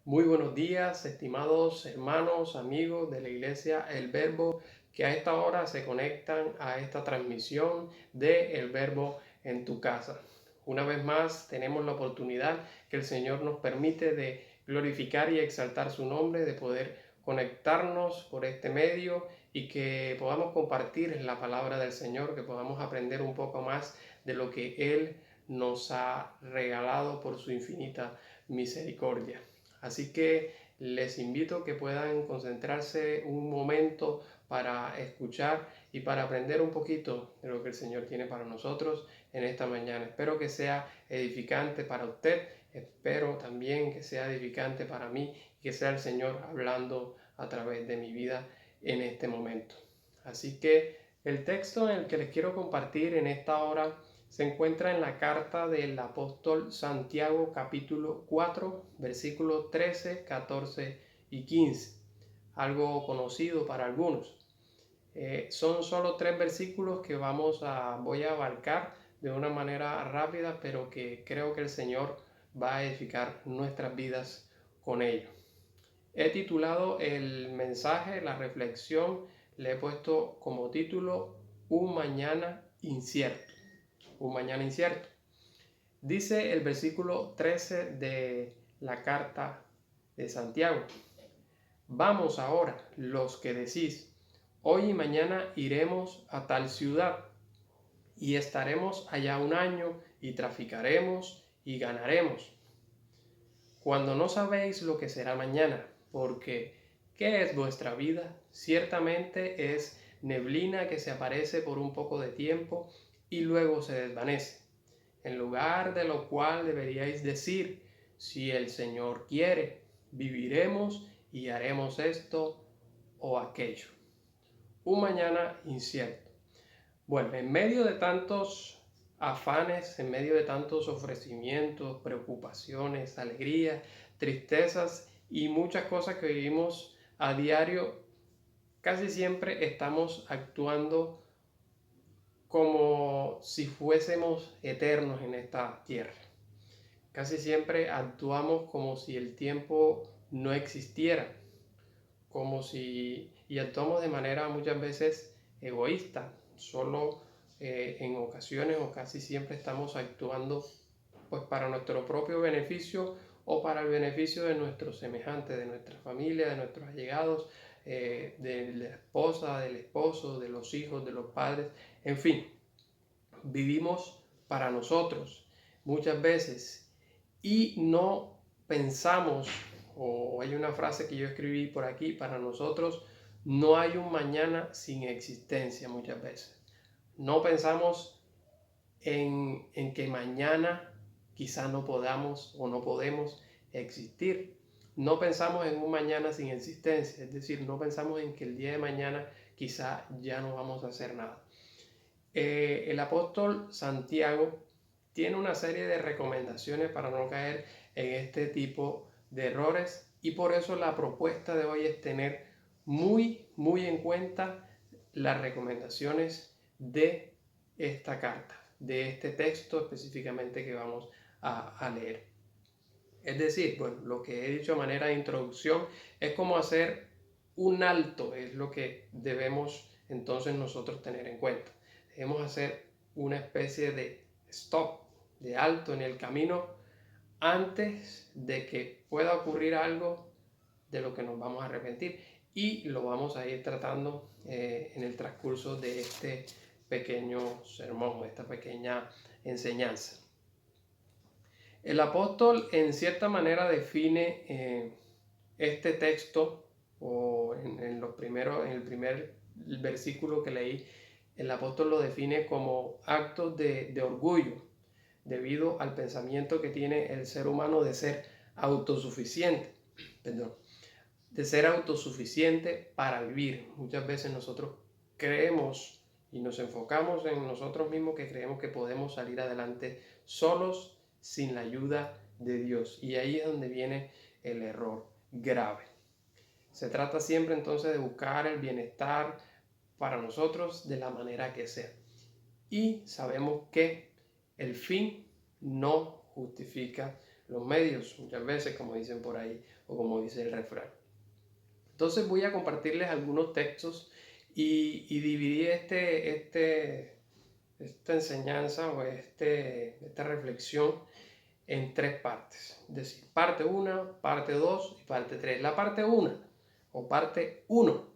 Muy buenos días, estimados hermanos, amigos de la Iglesia El Verbo, que a esta hora se conectan a esta transmisión de El Verbo en tu casa. Una vez más tenemos la oportunidad que el Señor nos permite de glorificar y exaltar su nombre, de poder conectarnos por este medio y que podamos compartir la palabra del Señor, que podamos aprender un poco más de lo que Él nos ha regalado por su infinita misericordia. Así que les invito a que puedan concentrarse un momento para escuchar y para aprender un poquito de lo que el Señor tiene para nosotros en esta mañana. Espero que sea edificante para usted, espero también que sea edificante para mí y que sea el Señor hablando a través de mi vida en este momento. Así que el texto en el que les quiero compartir en esta hora se encuentra en la carta del apóstol Santiago capítulo 4, versículos 13, 14 y 15, algo conocido para algunos. Son solo 3 versículos que voy a abarcar de una manera rápida, pero que creo que el Señor va a edificar nuestras vidas con ellos. He titulado el mensaje, la reflexión, le he puesto como título Un mañana incierto. Un mañana incierto. Dice el versículo 13 de la carta de Santiago: Vamos ahora, los que decís, hoy y mañana iremos a tal ciudad, y estaremos allá un año, y traficaremos y ganaremos, cuando no sabéis lo que será mañana, porque ¿qué es vuestra vida? Ciertamente es neblina que se aparece por un poco de tiempo y luego se desvanece. En lugar de lo cual deberíais decir, si el Señor quiere, viviremos y haremos esto o aquello. Un mañana incierto. Bueno, en medio de tantos afanes, en medio de tantos ofrecimientos, preocupaciones, alegrías, tristezas y muchas cosas que vivimos a diario, casi siempre estamos actuando como si fuésemos eternos en esta tierra. Casi siempre actuamos como si el tiempo no existiera, y actuamos de manera muchas veces egoísta, solo en ocasiones o casi siempre estamos actuando pues para nuestro propio beneficio o para el beneficio de nuestros semejantes, de nuestra familia, de nuestros allegados, de la esposa, del esposo, de los hijos, de los padres, en fin, vivimos para nosotros muchas veces y no pensamos, o hay una frase que yo escribí por aquí: para nosotros no hay un mañana sin existencia. Muchas veces no pensamos en que mañana quizá no podamos o no podemos existir. No pensamos en un mañana sin existencia, es decir, no pensamos en que el día de mañana quizá ya no vamos a hacer nada. El apóstol Santiago tiene una serie de recomendaciones para no caer en este tipo de errores, y por eso la propuesta de hoy es tener muy en cuenta las recomendaciones de esta carta, de este texto específicamente que vamos a leer. Es decir, bueno, lo que he dicho de manera de introducción es cómo hacer un alto, es lo que debemos entonces nosotros tener en cuenta. Debemos hacer una especie de stop, de alto en el camino, antes de que pueda ocurrir algo de lo que nos vamos a arrepentir, y lo vamos a ir tratando en el transcurso de este pequeño sermón, de esta pequeña enseñanza. El apóstol en cierta manera define este texto, o en el primer versículo que leí, el apóstol lo define como actos de orgullo, debido al pensamiento que tiene el ser humano de ser autosuficiente, de ser autosuficiente para vivir. Muchas veces nosotros creemos y nos enfocamos en nosotros mismos, que creemos que podemos salir adelante solos sin la ayuda de Dios, y ahí es donde viene el error grave. Se trata siempre entonces de buscar el bienestar para nosotros de la manera que sea, y sabemos que el fin no justifica los medios, muchas veces, como dicen por ahí, o como dice el refrán. Entonces voy a compartirles algunos textos y dividí esta enseñanza o esta reflexión en tres partes. Es decir, parte 1, parte 2 y parte 3. La parte 1 o parte 1,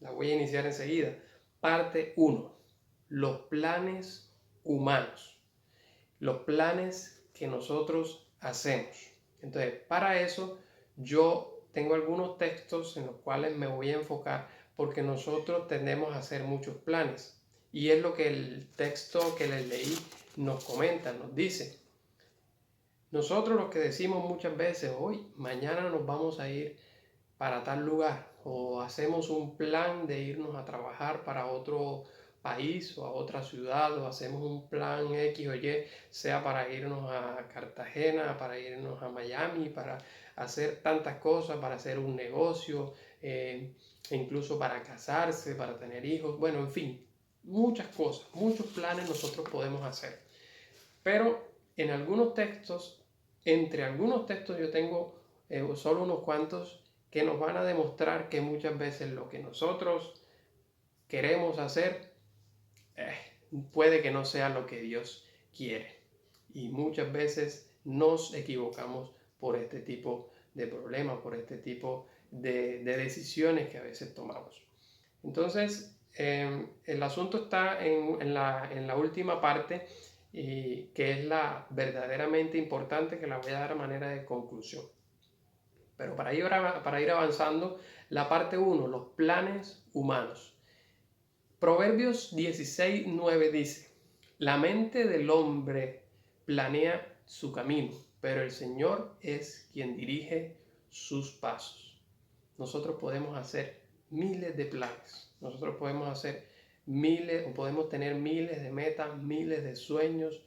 la voy a iniciar enseguida. Parte 1, los planes humanos, los planes que nosotros hacemos. Entonces, para eso yo tengo algunos textos en los cuales me voy a enfocar porque nosotros tendemos a hacer muchos planes. Y es lo que el texto que les leí nos comenta, nos dice. Nosotros los que decimos muchas veces, hoy, mañana nos vamos a ir para tal lugar, o hacemos un plan de irnos a trabajar para otro país o a otra ciudad, o hacemos un plan X o Y, sea para irnos a Cartagena, para irnos a Miami, para hacer tantas cosas, para hacer un negocio, incluso para casarse, para tener hijos, bueno, en fin, muchas cosas, muchos planes nosotros podemos hacer. Pero en algunos textos, entre algunos textos yo tengo solo unos cuantos que nos van a demostrar que muchas veces lo que nosotros queremos hacer puede que no sea lo que Dios quiere. Y muchas veces nos equivocamos por este tipo de problemas, por este tipo de decisiones que a veces tomamos. Entonces, el asunto está en la última parte, que es la verdaderamente importante, que la voy a dar a manera de conclusión. Pero para ir avanzando, la parte 1, los planes humanos. Proverbios 16:9 dice, la mente del hombre planea su camino, pero el Señor es quien dirige sus pasos. Nosotros podemos hacer miles de planes, nosotros podemos hacer miles o podemos tener miles de metas, miles de sueños,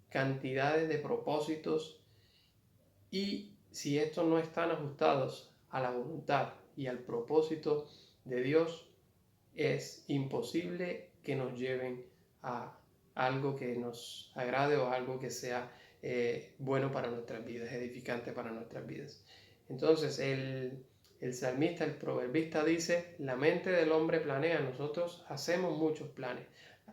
cantidades de propósitos, y si estos no están ajustados a la voluntad y al propósito de Dios, es imposible que nos lleven a algo que nos agrade o algo que sea bueno para nuestras vidas, edificante para nuestras vidas. Entonces el salmista, el proverbista dice, la mente del hombre planea. Nosotros hacemos muchos planes,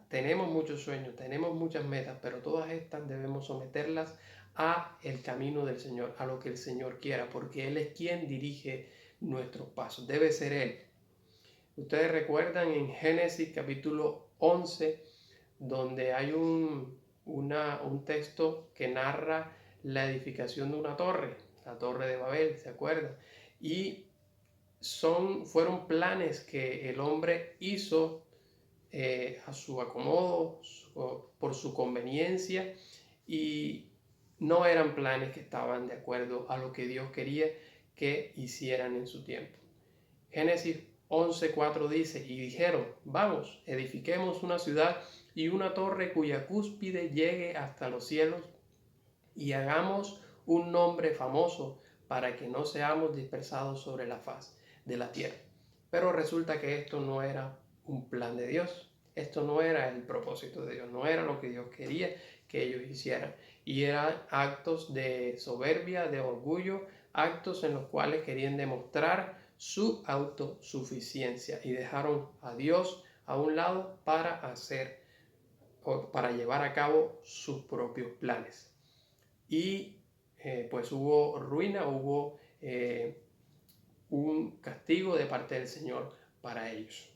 tenemos muchos sueños, tenemos muchas metas, pero todas estas debemos someterlas a el camino del Señor, a lo que el Señor quiera, porque Él es quien dirige nuestros pasos, debe ser Él. Ustedes recuerdan en Génesis capítulo 11, donde hay un texto que narra la edificación de una torre, la torre de Babel, ¿se acuerdan? Y fueron planes que el hombre hizo a su acomodo, por su conveniencia, y no eran planes que estaban de acuerdo a lo que Dios quería que hicieran en su tiempo. Génesis 11:4 dice, y dijeron, vamos, edifiquemos una ciudad y una torre cuya cúspide llegue hasta los cielos, y hagamos un nombre famoso para que no seamos dispersados sobre la faz de la tierra. Pero resulta que esto no era un plan de Dios, esto no era el propósito de Dios, no era lo que Dios quería que ellos hicieran, y eran actos de soberbia, de orgullo, actos en los cuales querían demostrar su autosuficiencia y dejaron a Dios a un lado para llevar a cabo sus propios planes. Y pues hubo ruina, hubo un castigo de parte del Señor para ellos.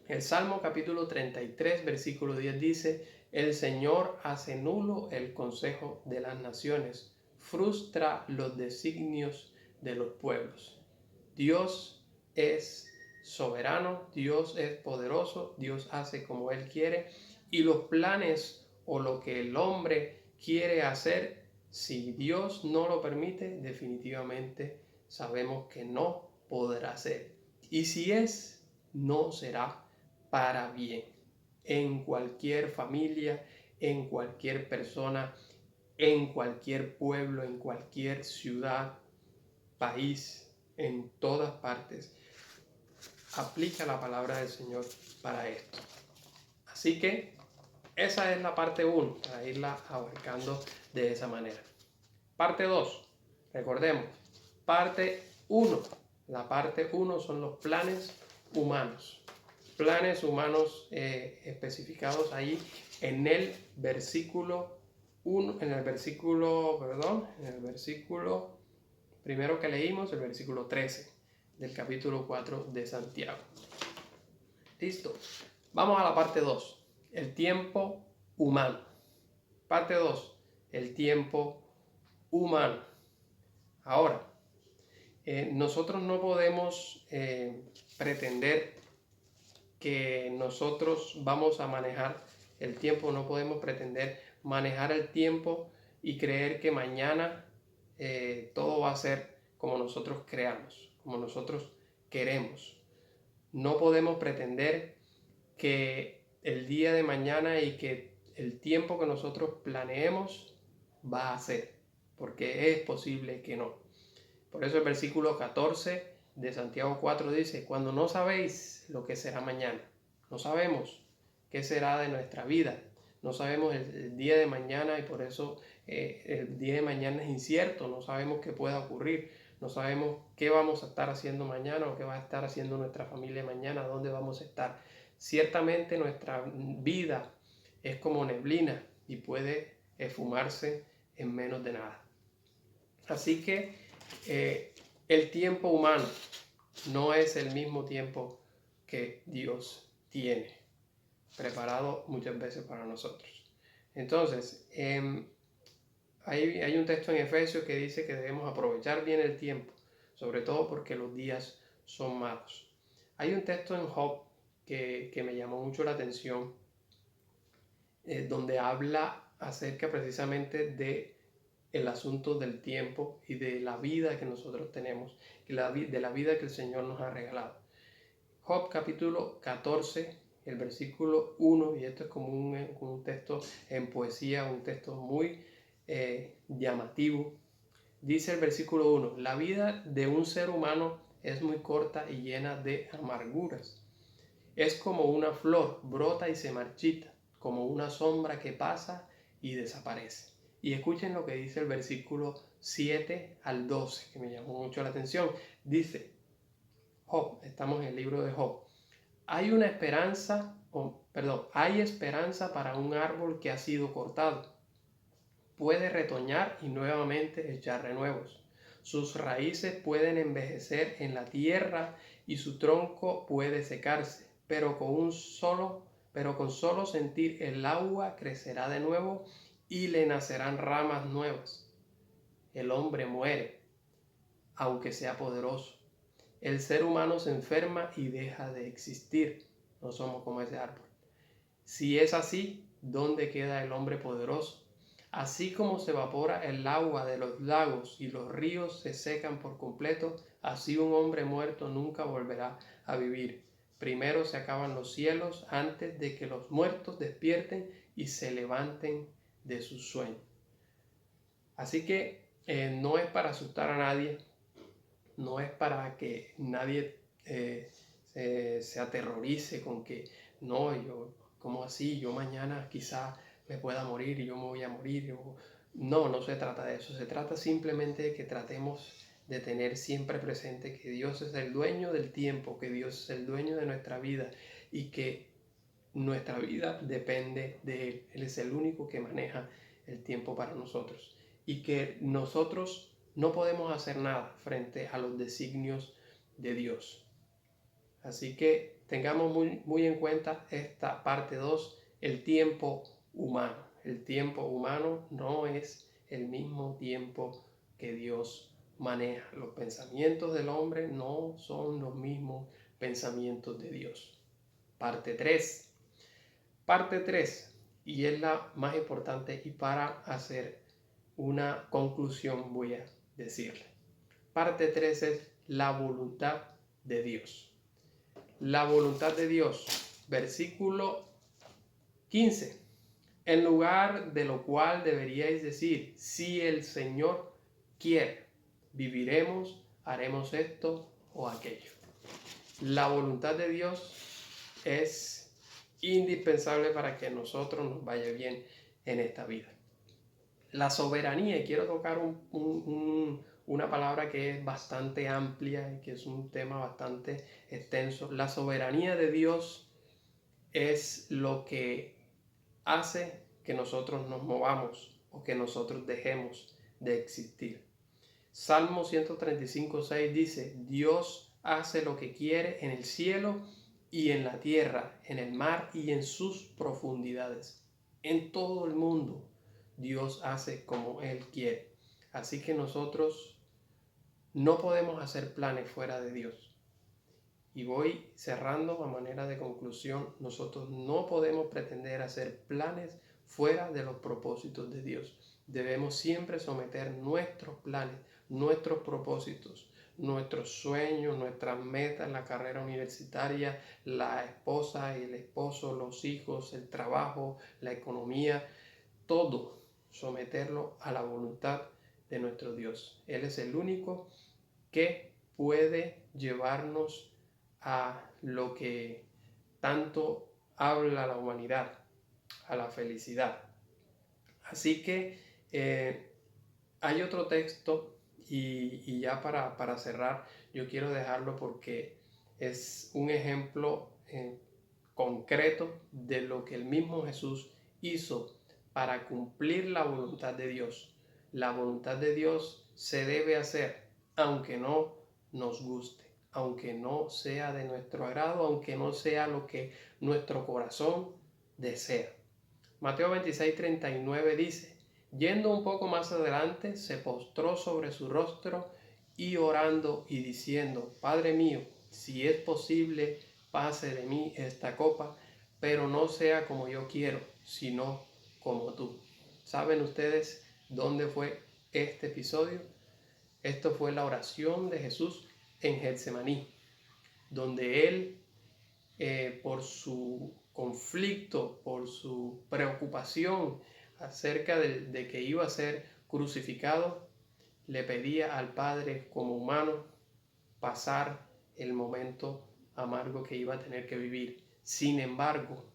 El Salmo capítulo 33, versículo 10 dice, el Señor hace nulo el consejo de las naciones, frustra los designios de los pueblos. Dios es soberano, Dios es poderoso, Dios hace como Él quiere, y los planes o lo que el hombre quiere hacer, si Dios no lo permite, definitivamente sabemos que no podrá ser. Y si es, no será para bien. En cualquier familia, en cualquier persona, en cualquier pueblo, en cualquier ciudad, país, en todas partes, aplica la palabra del Señor para esto. Así que esa es la parte 1, para irla abarcando de esa manera. Parte 2, recordemos, parte 1. La parte 1 son los planes humanos. Planes humanos especificados ahí en el versículo 1, en el versículo primero que leímos, el versículo 13 del capítulo 4 de Santiago. Listo. Vamos a la parte 2, el tiempo humano. Parte 2, el tiempo humano. Ahora, nosotros no podemos pretender que nosotros vamos a manejar el tiempo, no podemos pretender manejar el tiempo y creer que mañana todo va a ser como nosotros creamos, como nosotros queremos. No podemos pretender que el día de mañana y que el tiempo que nosotros planeemos va a ser, porque es posible que no. Por eso el versículo 14 de Santiago 4 dice, cuando no sabéis lo que será mañana, no sabemos qué será de nuestra vida, no sabemos el día de mañana y por eso el día de mañana es incierto, no sabemos qué pueda ocurrir, no sabemos qué vamos a estar haciendo mañana o qué va a estar haciendo nuestra familia mañana, dónde vamos a estar. Ciertamente nuestra vida es como neblina y puede esfumarse en menos de nada. Así que el tiempo humano no es el mismo tiempo que Dios tiene preparado muchas veces para nosotros. Entonces, hay un texto en Efesios que dice que debemos aprovechar bien el tiempo, sobre todo porque los días son malos. Hay un texto en Job que me llamó mucho la atención, donde habla acerca precisamente de el asunto del tiempo y de la vida que nosotros tenemos, de la vida que el Señor nos ha regalado. Job capítulo 14, el versículo 1, y esto es como un texto en poesía, un texto muy llamativo. Dice el versículo 1, la vida de un ser humano es muy corta y llena de amarguras. Es como una flor, brota y se marchita, como una sombra que pasa y desaparece. Y escuchen lo que dice el versículo 7 al 12, que me llamó mucho la atención. Dice, Job, estamos en el libro de Job. Hay esperanza para un árbol que ha sido cortado. Puede retoñar y nuevamente echar renuevos. Sus raíces pueden envejecer en la tierra y su tronco puede secarse, pero con solo sentir el agua crecerá de nuevo y le nacerán ramas nuevas. El hombre muere, aunque sea poderoso. El ser humano se enferma y deja de existir. No somos como ese árbol. Si es así, ¿dónde queda el hombre poderoso? Así como se evapora el agua de los lagos y los ríos se secan por completo, así un hombre muerto nunca volverá a vivir. Primero se acaban los cielos antes de que los muertos despierten y se levanten de su sueño. Así que no es para asustar a nadie, no es para que nadie se aterrorice con que no, ¿cómo así? Yo mañana quizá me pueda morir y yo me voy a morir. No se trata de eso. Se trata simplemente de que tratemos de tener siempre presente que Dios es el dueño del tiempo, que Dios es el dueño de nuestra vida y que nuestra vida depende de Él. Él es el único que maneja el tiempo para nosotros y que nosotros no podemos hacer nada frente a los designios de Dios. Así que tengamos muy en cuenta esta parte 2, el tiempo humano. El tiempo humano no es el mismo tiempo que Dios maneja. Los pensamientos del hombre no son los mismos pensamientos de Dios. Parte 3. Parte 3, y es la más importante, y para hacer una conclusión voy a decirle. Parte 3 es la voluntad de Dios. La voluntad de Dios, versículo 15. En lugar de lo cual deberíais decir, si el Señor quiere, viviremos, haremos esto o aquello. La voluntad de Dios es indispensable para que nosotros nos vaya bien en esta vida. La soberanía, y quiero tocar una palabra que es bastante amplia y que es un tema bastante extenso. La soberanía de Dios es lo que hace que nosotros nos movamos o que nosotros dejemos de existir. Salmo 135:6 dice: Dios hace lo que quiere en el cielo y en la tierra, en el mar y en sus profundidades. En todo el mundo Dios hace como Él quiere. Así que nosotros no podemos hacer planes fuera de Dios. Y voy cerrando a manera de conclusión. Nosotros no podemos pretender hacer planes fuera de los propósitos de Dios. Debemos siempre someter nuestros planes, nuestros propósitos, nuestros sueños, nuestras metas, la carrera universitaria, la esposa y el esposo, los hijos, el trabajo, la economía, todo someterlo a la voluntad de nuestro Dios. Él es el único que puede llevarnos a lo que tanto habla la humanidad, a la felicidad. Así que hay otro texto y ya para cerrar yo quiero dejarlo porque es un ejemplo concreto de lo que el mismo Jesús hizo para cumplir la voluntad de Dios. La voluntad de Dios se debe hacer aunque no nos guste, aunque no sea de nuestro agrado, aunque no sea lo que nuestro corazón desea. Mateo 26:39 dice: yendo un poco más adelante, se postró sobre su rostro y orando y diciendo: Padre mío, si es posible, pase de mí esta copa, pero no sea como yo quiero, sino como tú. ¿Saben ustedes dónde fue este episodio? Esto fue la oración de Jesús en Getsemaní, donde él, por su conflicto, por su preocupación acerca de que iba a ser crucificado, le pedía al Padre como humano pasar el momento amargo que iba a tener que vivir. Sin embargo,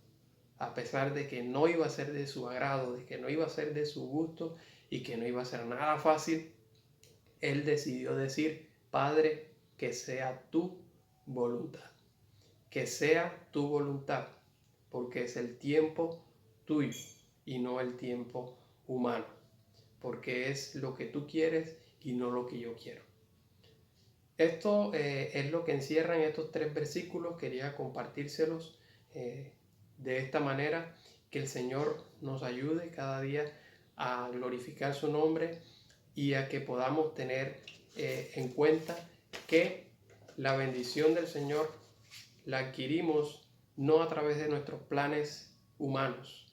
a pesar de que no iba a ser de su agrado, de que no iba a ser de su gusto y que no iba a ser nada fácil, él decidió decir: Padre, que sea tu voluntad, que sea tu voluntad, porque es el tiempo tuyo y no el tiempo humano, porque es lo que tú quieres y no lo que yo quiero. Esto es lo que encierran estos 3 versículos. Quería compartírselos de esta manera. Que el Señor nos ayude cada día a glorificar su nombre y a que podamos tener en cuenta que la bendición del Señor la adquirimos no a través de nuestros planes humanos,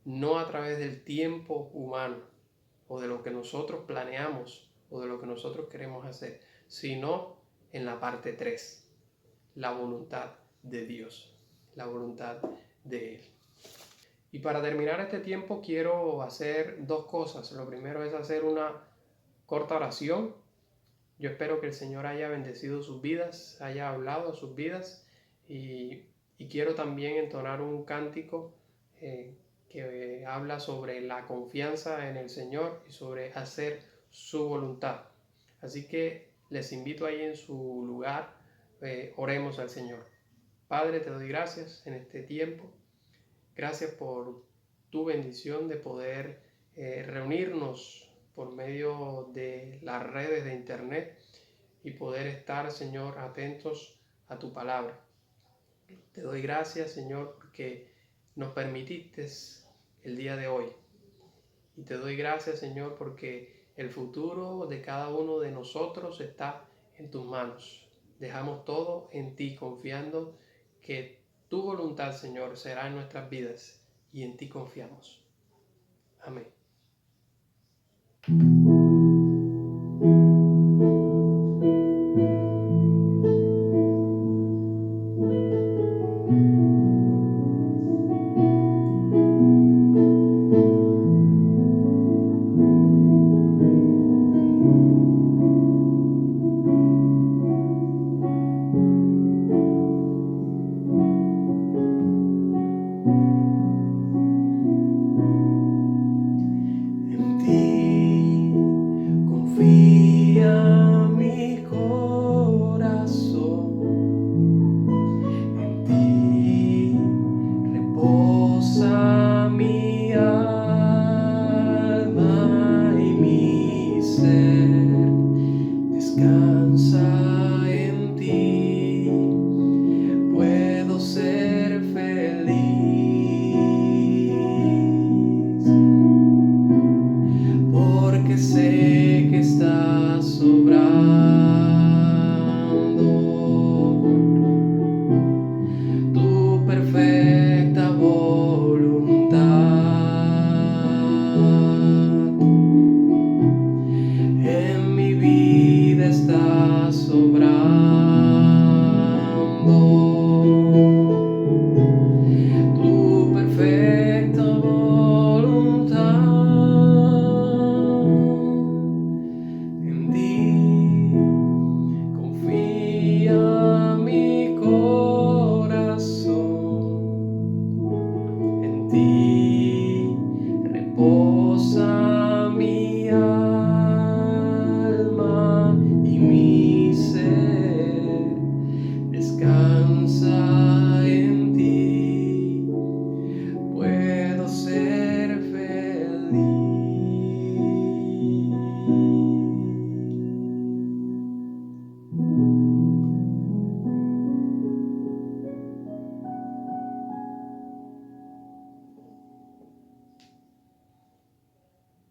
no a través del tiempo humano o de lo que nosotros planeamos o de lo que nosotros queremos hacer, sino en la parte 3, la voluntad de Dios, la voluntad de Él. Y para terminar este tiempo quiero hacer 2 cosas. Lo primero es hacer una corta oración. Yo espero que el Señor haya bendecido sus vidas, haya hablado a sus vidas y quiero también entonar un cántico que habla sobre la confianza en el Señor y sobre hacer su voluntad. Así que les invito ahí en su lugar, oremos al Señor. Padre, te doy gracias en este tiempo. Gracias por tu bendición de poder reunirnos por medio de las redes de internet y poder estar, Señor, atentos a tu palabra. Te doy gracias, Señor, porque nos permitiste el día de hoy. Y te doy gracias, Señor, porque el futuro de cada uno de nosotros está en tus manos. Dejamos todo en ti, confiando que tu voluntad, Señor, será en nuestras vidas y en ti confiamos. Amén. En ti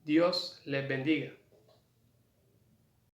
Dios les bendiga.